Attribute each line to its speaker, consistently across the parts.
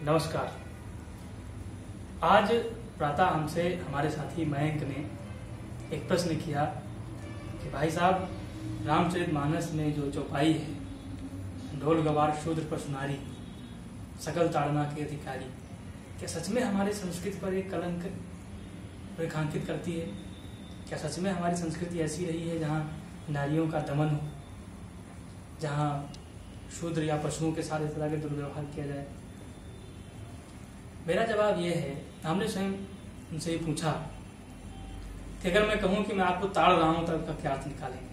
Speaker 1: नमस्कार। आज प्रातः हमसे हमारे साथी मयंक ने एक प्रश्न किया कि भाई साहब, रामचरितमानस में जो चौपाई है, ढोल गवार शूद्र पर सुनारी, सकल ताड़ना के अधिकारी, क्या सच में हमारी संस्कृति पर एक कलंक रेखांकित करती है? क्या सच में हमारी संस्कृति ऐसी रही है जहाँ नारियों का दमन हो, जहाँ शूद्र या पशुओं के साथ इस तरह के दुर्व्यवहार किया जाए? मेरा जवाब यह है, हमने स्वयं उनसे ये पूछा कि अगर मैं कहूं कि मैं आपको ताड़ रहा हूं तो आपका क्या अर्थ निकालेंगे?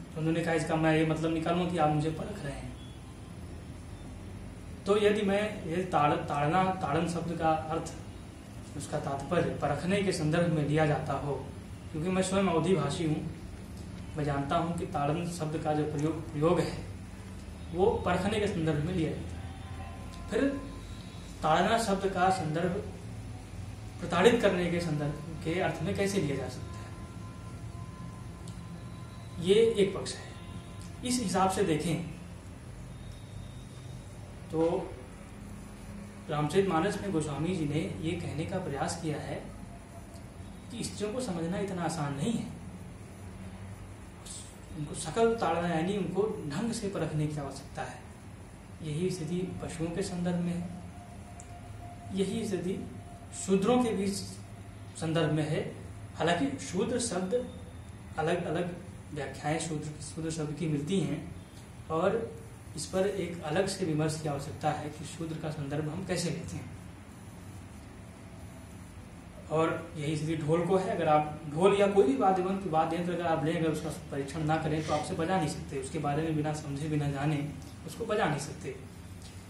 Speaker 1: तो उन्होंने कहा, इसका मैं ये मतलब निकालूं कि आप मुझे परख रहे हैं। तो यदि मैं ये ताड़न शब्द का अर्थ, उसका तात्पर्य परखने के संदर्भ में लिया जाता हो, क्योंकि मैं स्वयं अवधी भाषी हूँ, मैं जानता हूँ कि ताड़न शब्द का जो प्रयोग है वो परखने के संदर्भ में लिया जाता है। फिर ताड़ना शब्द का संदर्भ प्रताड़ित करने के संदर्भ के अर्थ में कैसे लिया जा सकता है? ये एक पक्ष है। इस हिसाब से देखें तो रामचरितमानस में गोस्वामी जी ने ये कहने का प्रयास किया है कि स्त्रियों को समझना इतना आसान नहीं है। उनको सकल ताड़ना यानी उनको ढंग से परखने की आवश्यकता है। यही स्थिति पशुओं के संदर्भ में है, यही स्थिति शूद्रों के भी संदर्भ में है। हालांकि शूद्र शब्द अलग अलग व्याख्याएं शूद्र शब्द की मिलती हैं और इस पर एक अलग से विमर्श की आवश्यकता है कि शूद्र का संदर्भ हम कैसे लेते हैं। और यही स्थिति ढोल को है। अगर आप ढोल या कोई भी वाद्य यंत्र अगर आप लें, अगर उसका परीक्षण ना करें तो आपसे बजा नहीं सकते। उसके बारे में बिना समझे बिना जाने उसको बजा नहीं सकते।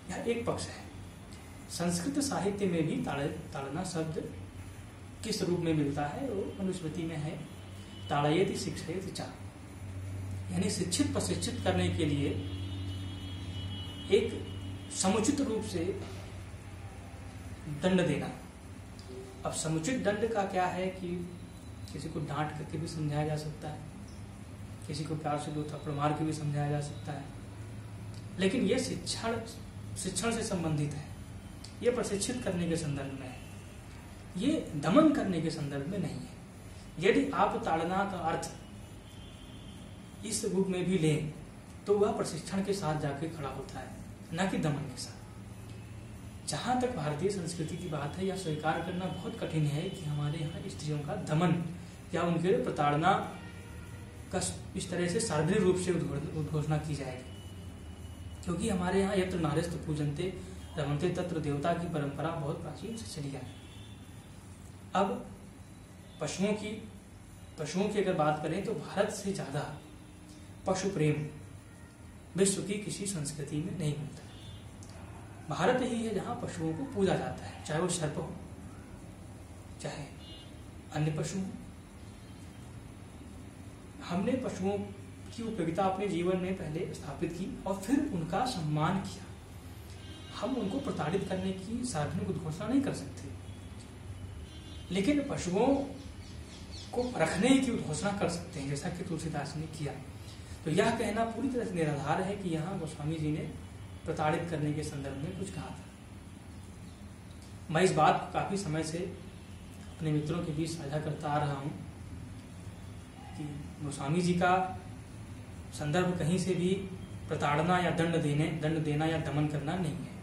Speaker 1: यह एक पक्ष है। संस्कृत साहित्य में भी ताड़ना शब्द किस रूप में मिलता है वो मनुस्मृति में है, ताड़यति शिक्षयति च, यानी शिक्षित प्रशिक्षित करने के लिए एक समुचित रूप से दंड देना। अब समुचित दंड का क्या है कि किसी को डांट करके भी समझाया जा सकता है, किसी को प्यार से दो थप्पड़ मार के भी समझाया जा सकता है, लेकिन ये शिक्षण से संबंधित है, ये प्रशिक्षित करने के संदर्भ में है, ये दमन करने के संदर्भ में नहीं है। यदि आप ताड़ना का अर्थ इस रूप में भी लें तो वह प्रशिक्षण के साथ जाके खड़ा होता है, न कि दमन के साथ। जहां तक भारतीय संस्कृति की बात है, यह स्वीकार करना बहुत कठिन है कि हमारे यहाँ स्त्रियों का दमन या उनके प्रताड़ना का इस तरह से सार्वजनिक रूप से उद्घोषणा की जाएगी, क्योंकि हमारे यहाँ यत्र नार्यस्तु पूजन्ते रमन्ते तत्र देवता की परंपरा बहुत प्राचीन से चली है। अब पशुओं की अगर बात करें तो भारत से ज्यादा पशु प्रेम विश्व की किसी संस्कृति में नहीं मिलता। भारत ही है जहां पशुओं को पूजा जाता है, चाहे वो सर्प हो, चाहे अन्य पशु हो। हमने पशुओं की उपयोगिता अपने जीवन में पहले स्थापित की और फिर उनका सम्मान किया। हम उनको प्रताड़ित करने की सार्वजनिक उद्घोषणा नहीं कर सकते, लेकिन पशुओं को रखने की उद्घोषणा कर सकते हैं, जैसा कि तुलसीदास ने किया। तो यह कहना पूरी तरह से निराधार है कि यहाँ गोस्वामी जी ने प्रताड़ित करने के संदर्भ में कुछ कहा था। मैं इस बात को काफी समय से अपने मित्रों के बीच साझा करता आ रहा हूँ कि गोस्वामी जी का संदर्भ कहीं से भी प्रताड़ना या दंड देना या दमन करना नहीं है।